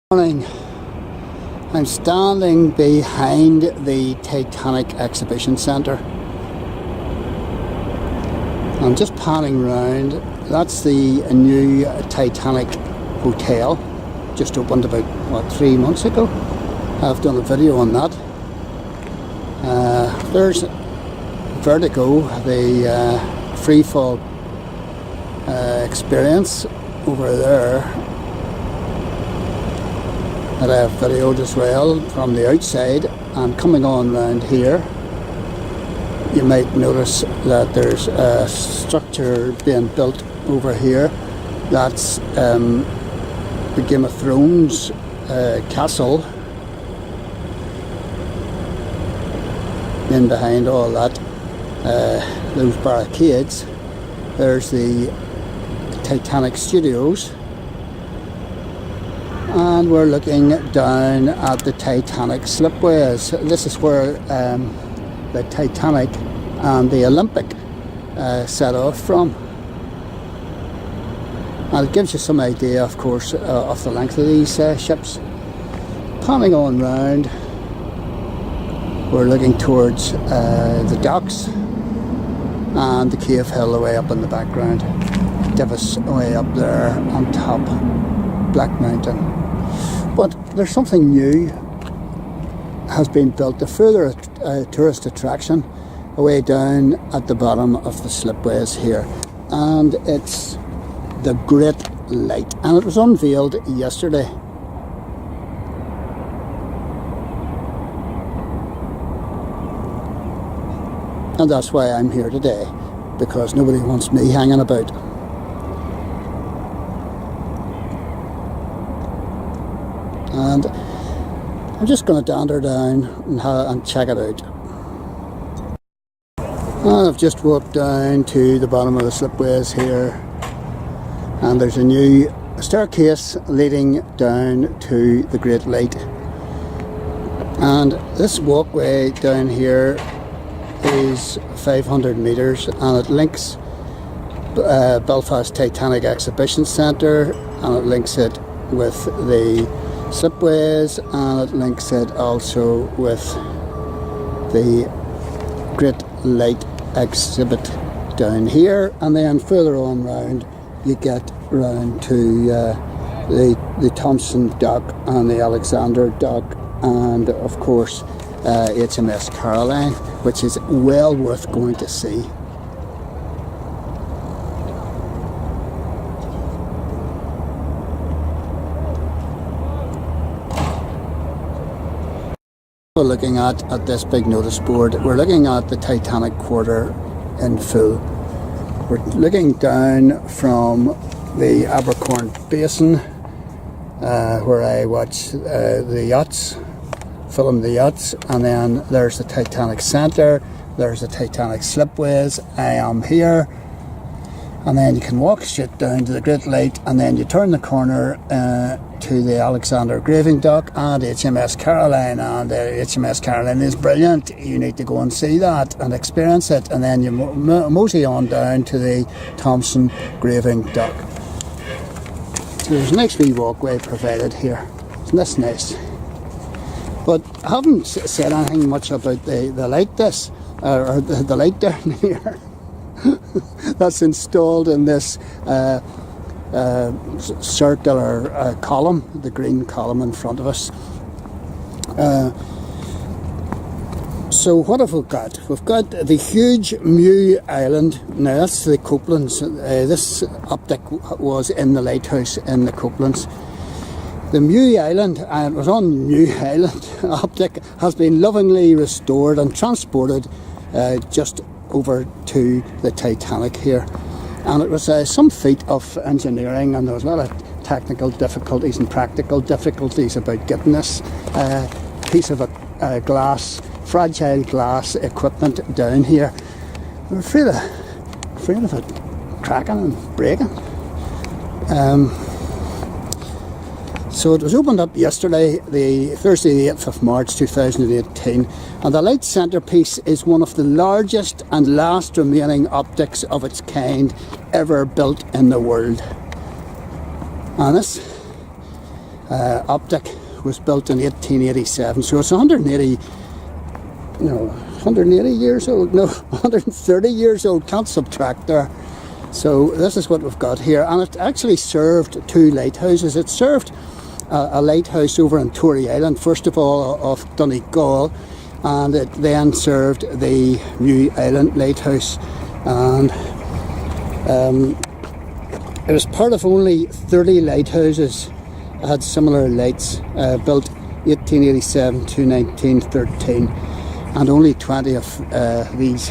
Morning. I'm standing behind the Titanic Exhibition Centre. I'm just panning round. That's the new Titanic Hotel, just opened about 3 months ago. I've done a video on that. There's Vertigo, the free fall experience over there that I have videoed as well from the outside. And coming on round here, you might notice that there's a structure being built over here. That's the Game of Thrones castle. In behind all that, those barricades, there's the Titanic Studios. And we're looking down at the Titanic Slipways. This is where the Titanic and the Olympic set off from. And it gives you some idea, of course, of the length of these ships. Panning on round, we're looking towards the docks and the Cave Hill away up in the background. Divis away up there on top, Black Mountain. But there's something new has been built, a further tourist attraction away down at the bottom of the slipways here, and it's the Great Light, and it was unveiled yesterday. And that's why I'm here today, because nobody wants me hanging about. And I'm just going to dander down and check it out. And I've just walked down to the bottom of the slipways here, and there's a new staircase leading down to the Great Light. And this walkway down here is 500 metres, and it links Belfast Titanic Exhibition Centre, and it links it with the Slipways, and it links it also with the Great Light Exhibit down here. And then further on round you get round to the Thompson Dock and the Alexander Dock, and of course HMS Caroline, which is well worth going to see. We're looking at this big notice board. We're looking at the Titanic Quarter in full. We're looking down from the Abercorn Basin, where I watch the yachts, film the yachts, and then there's the Titanic Centre, there's the Titanic Slipways. I am here, and then you can walk straight down to the Great Light, and then you turn the corner to the Alexander Graving Dock and HMS Caroline, and HMS Caroline is brilliant. You need to go and see that and experience it, and then you mosey on down to the Thompson Graving Dock. So there's a nice wee walkway provided here. Isn't this nice? But I haven't said anything much about the light or the light down here that's installed in this circular column, the green column in front of us. So what have we got? We've got the huge Mew Island. Now that's the Copelands. This Optic was in the Lighthouse in the Copelands. The Mew Island, and it was on Mew Island, Optic has been lovingly restored and transported just over to the Titanic here. And it was some feat of engineering, and there was a lot of technical difficulties and practical difficulties about getting this piece of fragile glass equipment down here. We're afraid of it cracking and breaking. So it was opened up yesterday, the Thursday the 8th of March 2018, and the light centrepiece is one of the largest and last remaining optics of its kind ever built in the world. And this Optic was built in 1887, so it's 180 years old, no, 130 years old, can't subtract there. So this is what we've got here, and it actually served two lighthouses. It served a lighthouse over on Tory Island, first of all off Donegal, and it then served the New Island lighthouse, and it was part of only 30 lighthouses that had similar lights, built 1887 to 1913, and only 20 of these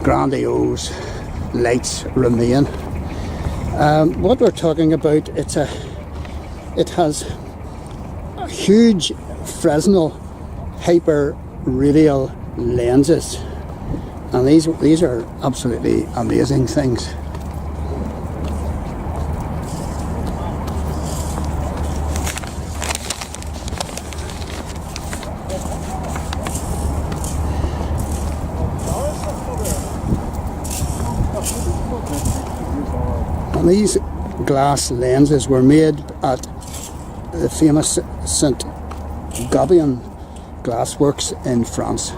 grandiose lights remain. What we're talking about, it has a huge Fresnel Hyper-Radial lenses, and these are absolutely amazing things. And these glass lenses were made at the famous St. Gobain glassworks in France,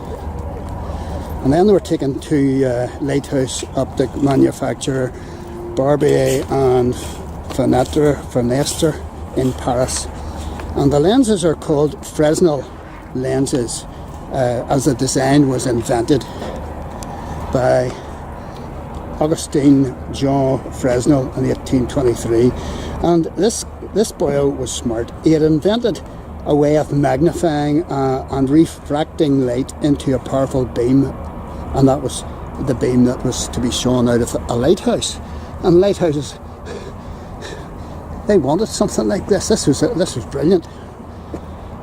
and then they were taken to lighthouse optic manufacturer Barbier and Fenestre in Paris, and the lenses are called Fresnel Lenses, as the design was invented by Augustin Jean Fresnel in 1823. And this boy was smart. He had invented a way of magnifying and refracting light into a powerful beam, and that was the beam that was to be shown out of a lighthouse. And lighthouses, they wanted something like this. This was brilliant.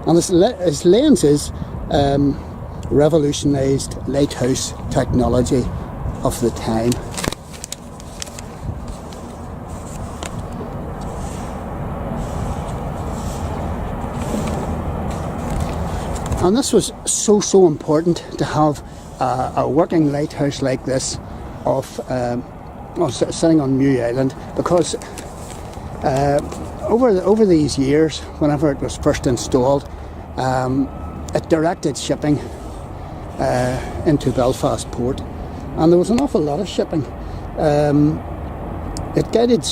And his lenses revolutionised lighthouse technology of the time. And this was so important to have a working lighthouse like this sitting on New Island, because over these years, whenever it was first installed, it directed shipping into Belfast port, and there was an awful lot of shipping. It guided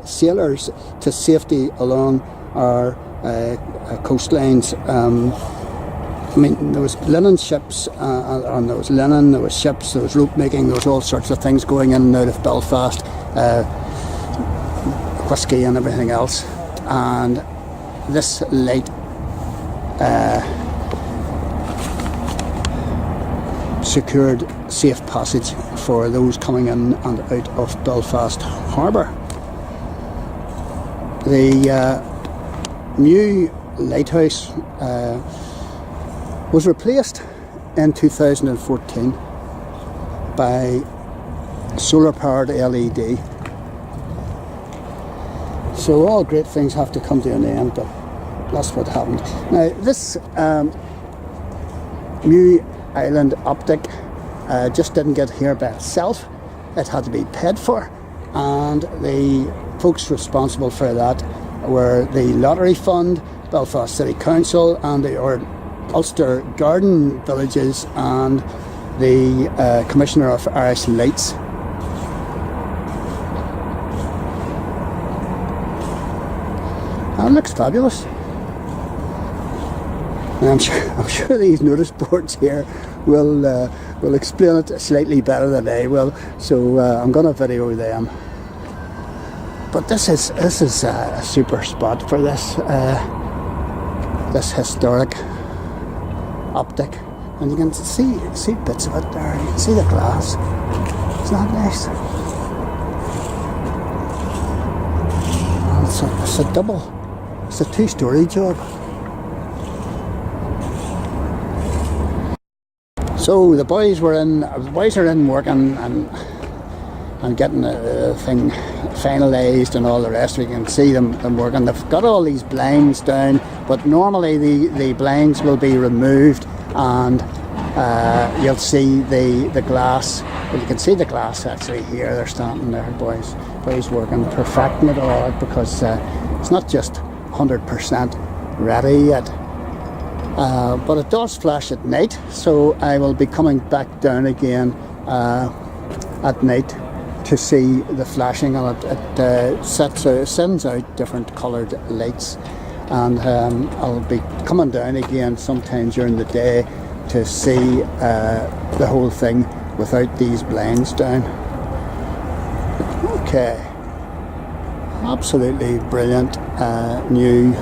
sailors to safety along our coastlines. I mean, there was linen ships, and there was linen, there was ships, there was rope making, there was all sorts of things going in and out of Belfast, whisky and everything else. And this light secured safe passage for those coming in and out of Belfast Harbour. The new lighthouse was replaced in 2014 by solar powered LED. So all great things have to come to an end, but that's what happened. Now this New Island Optic just didn't get here by itself. It had to be paid for, and the folks responsible for that were the Lottery Fund, Belfast City Council, and the Ulster Garden Villages, and the Commissioner of Irish Lights. That looks fabulous. And I'm sure these notice boards here will explain it slightly better than I will. So I'm going to video them. But this is a super spot for this historic optic, and you can see bits of it there. You can see the glass. Isn't that nice? And it's a double. It's a two-story job. So the boys are in working and getting the thing finalised and all the rest. We can see them working. They've got all these blinds down, but normally the blinds will be removed and You'll see the glass. Well, you can see the glass actually here. They're standing there, boys working, perfecting it all out, because it's not just 100% ready yet. But it does flash at night, so I will be coming back down again at night to see the flashing on it. It sends out different coloured lights, and I'll be coming down again sometime during the day to see the whole thing without these blinds down. Okay, absolutely brilliant new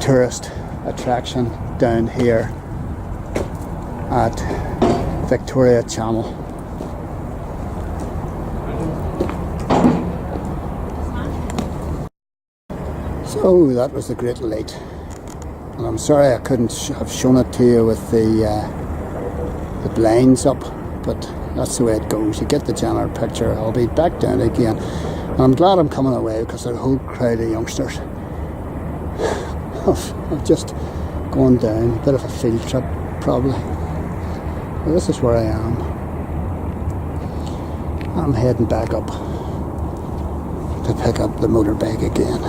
tourist attraction down here at Victoria Channel. So that was the Great Light, and I'm sorry I couldn't have shown it to you with the blinds up, but that's the way it goes. You get the general picture. I'll be back down again, and I'm glad I'm coming away, because there's a whole crowd of youngsters. I've just gone down, a bit of a field trip probably. But this is where I am. I'm heading back up to pick up the motorbike again.